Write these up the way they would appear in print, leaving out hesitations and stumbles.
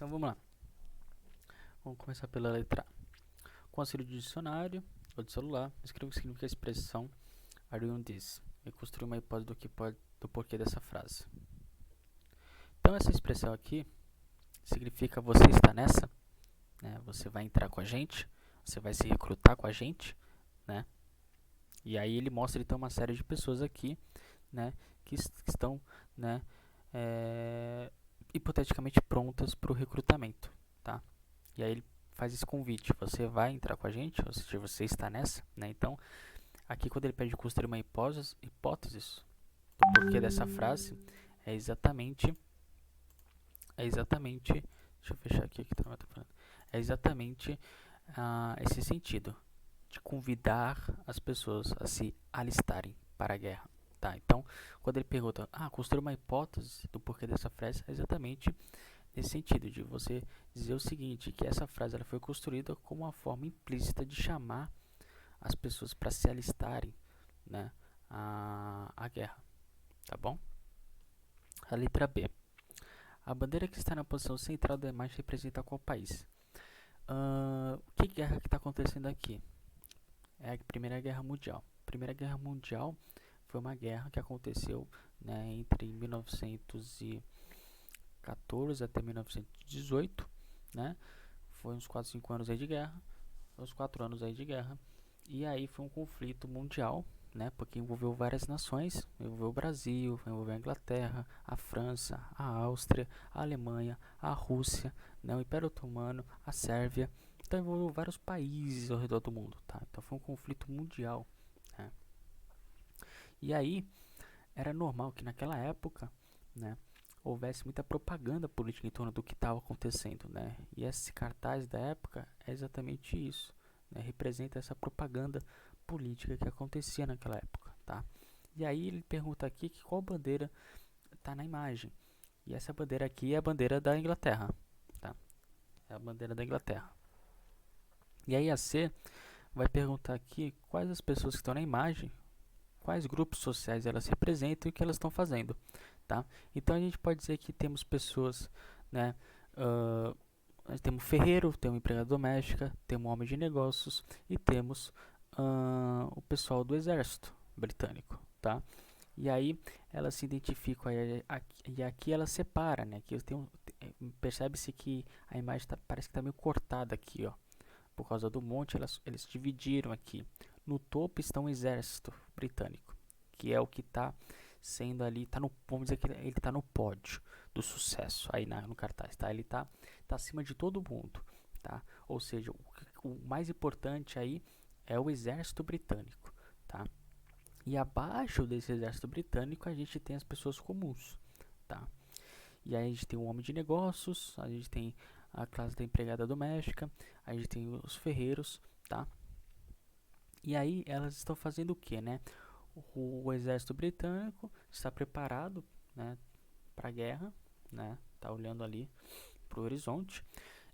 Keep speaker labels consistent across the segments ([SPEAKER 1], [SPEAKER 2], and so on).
[SPEAKER 1] Então vamos lá. Vamos começar pela letra A. Com auxílio de dicionário ou de celular, escreva o que significa a expressão are you on this e construa uma hipótese do porquê dessa frase. Então essa expressão aqui significa você está nessa, né? Você vai entrar com a gente, você vai se recrutar com a gente, né? E aí ele mostra então uma série de pessoas aqui, né, que estão, né, hipoteticamente prontas para o recrutamento, tá? E aí ele faz esse convite, você vai entrar com a gente, ou seja, você está nessa, né? Então, aqui quando ele pede construir uma hipóteses do porquê dessa frase, é exatamente, deixa eu fechar aqui que tá falando, é exatamente esse sentido, de convidar as pessoas a se alistarem para a guerra. Tá, então, quando ele pergunta, construir uma hipótese do porquê dessa frase, é exatamente nesse sentido, de você dizer o seguinte, que essa frase ela foi construída como uma forma implícita de chamar as pessoas para se alistarem, né, à guerra, tá bom? A letra B. A bandeira que está na posição central da imagem representa qual país? Que guerra que está acontecendo aqui? É a Primeira Guerra Mundial. A Primeira Guerra Mundial foi uma guerra que aconteceu, né, entre 1914 até 1918, né? Foi uns 4, 5 anos aí de guerra, uns 4 anos aí de guerra. E aí foi um conflito mundial, né? Porque envolveu várias nações, envolveu o Brasil, envolveu a Inglaterra, a França, a Áustria, a Alemanha, a Rússia, né, o Império Otomano, a Sérvia. Então envolveu vários países ao redor do mundo, tá? Então foi um conflito mundial, né? E aí era normal que naquela época, né, houvesse muita propaganda política em torno do que estava acontecendo, né? E esse cartaz da época é exatamente isso, né? Representa essa propaganda política que acontecia naquela época, tá? E aí ele pergunta aqui que qual bandeira está na imagem. E essa bandeira aqui é a bandeira da Inglaterra, tá? É a bandeira da Inglaterra. E aí a C vai perguntar aqui quais as pessoas que estão na imagem, quais grupos sociais elas representam e o que elas estão fazendo, tá? Então a gente pode dizer que temos pessoas, né? Temos ferreiro, temos empregada doméstica, temos homem de negócios e temos o pessoal do exército britânico, tá? E aí ela se identifica e aqui ela separa, né? Aqui percebe-se que a imagem parece que está meio cortada aqui, ó, por causa do monte. Eles dividiram aqui. No topo está um exército britânico, que é o que está sendo ali, vamos dizer que ele está no pódio do sucesso aí no cartaz, tá? Ele está acima de todo mundo, tá? Ou seja, o mais importante aí é o exército britânico, tá? E abaixo desse exército britânico a gente tem as pessoas comuns, tá? E aí a gente tem o homem de negócios, a gente tem a classe da empregada doméstica, a gente tem os ferreiros, tá? E aí elas estão fazendo o que, né? O exército britânico está preparado, né, para a guerra, né? Tá olhando ali para o horizonte,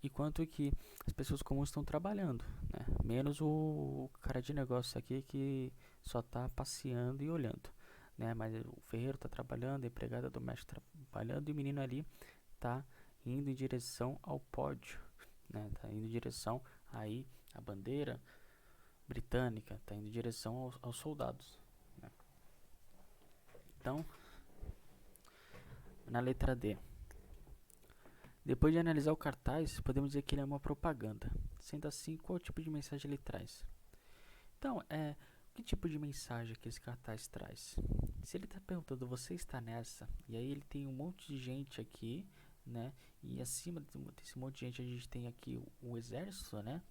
[SPEAKER 1] enquanto que as pessoas comuns estão trabalhando, né? Menos o cara de negócio aqui que só está passeando e olhando, né? Mas o ferreiro está trabalhando, a empregada doméstica trabalhando e o menino ali está indo em direção ao pódio, né? Tá indo em direção aí a bandeira britânica, está indo em direção aos soldados, né? Então, na letra D. Depois de analisar o cartaz, podemos dizer que ele é uma propaganda. Sendo assim, qual tipo de mensagem ele traz? Então, que tipo de mensagem que esse cartaz traz? Se ele está perguntando, você está nessa? E aí ele tem um monte de gente aqui, né? E acima desse monte de gente a gente tem aqui o exército, né?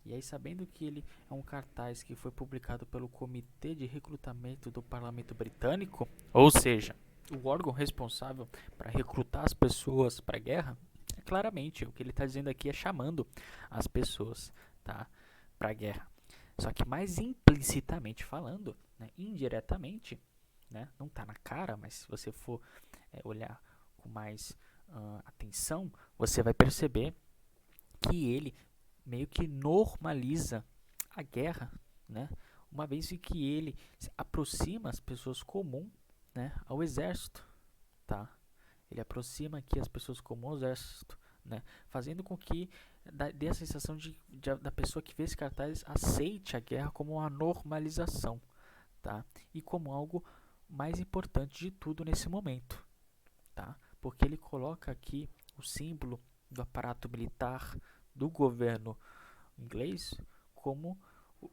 [SPEAKER 1] E aí, sabendo que ele é um cartaz que foi publicado pelo Comitê de Recrutamento do Parlamento Britânico, ou seja, o órgão responsável para recrutar as pessoas para a guerra, claramente o que ele está dizendo aqui é chamando as pessoas, tá, para a guerra. Só que mais implicitamente falando, né, indiretamente, né, não está na cara, mas se você for olhar com mais atenção, você vai perceber que ele meio que normaliza a guerra, né? Uma vez que ele aproxima as pessoas comuns, né, ao exército, tá? Ele aproxima aqui as pessoas comuns ao exército, né? Fazendo com que dê a sensação da pessoa que vê esse cartaz aceite a guerra como uma normalização, tá? E como algo mais importante de tudo nesse momento, tá? Porque ele coloca aqui o símbolo do aparato militar do governo inglês como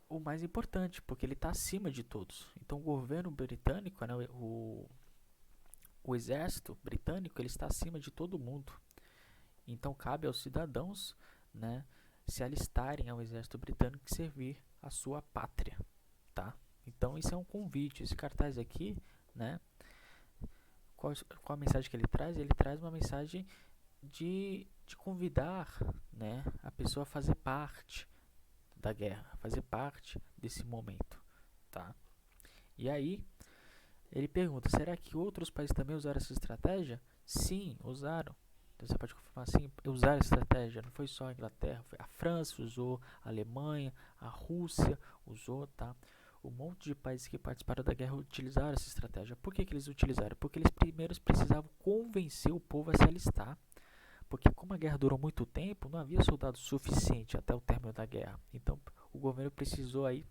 [SPEAKER 1] o mais importante, porque ele está acima de todos. Então o governo britânico, né, o exército britânico, ele está acima de todo mundo. Então cabe aos cidadãos, né, se alistarem ao exército britânico e servir a sua pátria, tá? Então isso é um convite. Esse cartaz aqui, né, qual a mensagem que ele traz? Ele traz uma mensagem de convidar, né, a pessoa a fazer parte da guerra, fazer parte desse momento, tá? E aí ele pergunta: será que outros países também usaram essa estratégia? Sim, usaram. Então você pode confirmar assim: usaram essa estratégia. Não foi só a Inglaterra, foi a França usou, a Alemanha, a Rússia usou, tá? Um monte de países que participaram da guerra utilizaram essa estratégia. Por que eles utilizaram? Porque eles primeiro precisavam convencer o povo a se alistar. Porque como a guerra durou muito tempo, não havia soldado suficiente até o término da guerra. Então o governo precisou aí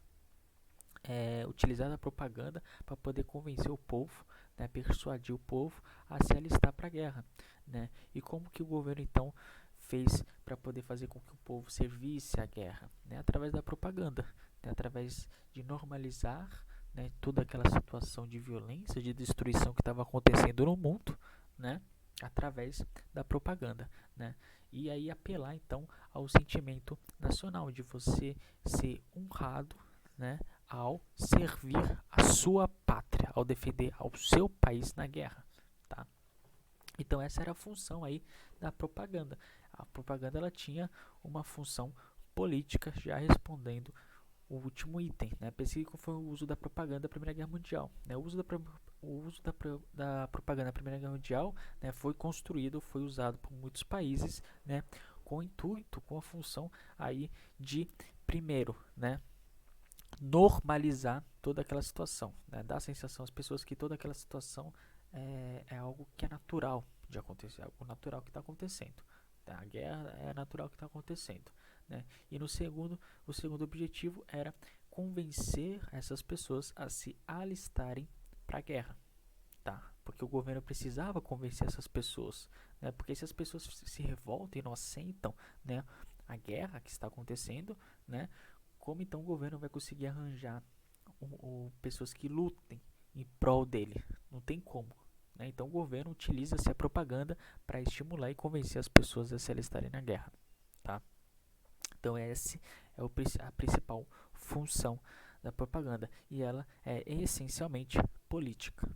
[SPEAKER 1] utilizar a propaganda para poder convencer o povo, né, persuadir o povo a se alistar para a guerra, né? E como que o governo então fez para poder fazer com que o povo servisse à guerra, né? Através da propaganda, né? Através de normalizar, né, toda aquela situação de violência, de destruição que estava acontecendo no mundo, né? Através da propaganda, né? E aí apelar então ao sentimento nacional de você ser honrado, né, ao servir a sua pátria, ao defender ao seu país na guerra, tá? Então essa era a função aí da propaganda. A propaganda ela tinha uma função política, já respondendo o último item, né? Pense qual foi o uso da propaganda na Primeira Guerra Mundial, né? O uso da propaganda na Primeira Guerra Mundial, né, foi construído, foi usado por muitos países, né, com o intuito, com a função aí de, primeiro, né, normalizar toda aquela situação, né? Dar a sensação às pessoas que toda aquela situação é algo que é natural de acontecer, algo natural que está acontecendo, tá? A guerra é natural que está acontecendo, né? E o segundo objetivo era convencer essas pessoas a se alistarem para a guerra, tá? Porque o governo precisava convencer essas pessoas, né? Porque se as pessoas se revoltam e não aceitam, né, a guerra que está acontecendo, né, como então o governo vai conseguir arranjar pessoas que lutem em prol dele? Não tem como, né? Então o governo utiliza-se a propaganda para estimular e convencer as pessoas a se alistarem na guerra, tá? Então essa é a principal função da propaganda e ela é essencialmente política.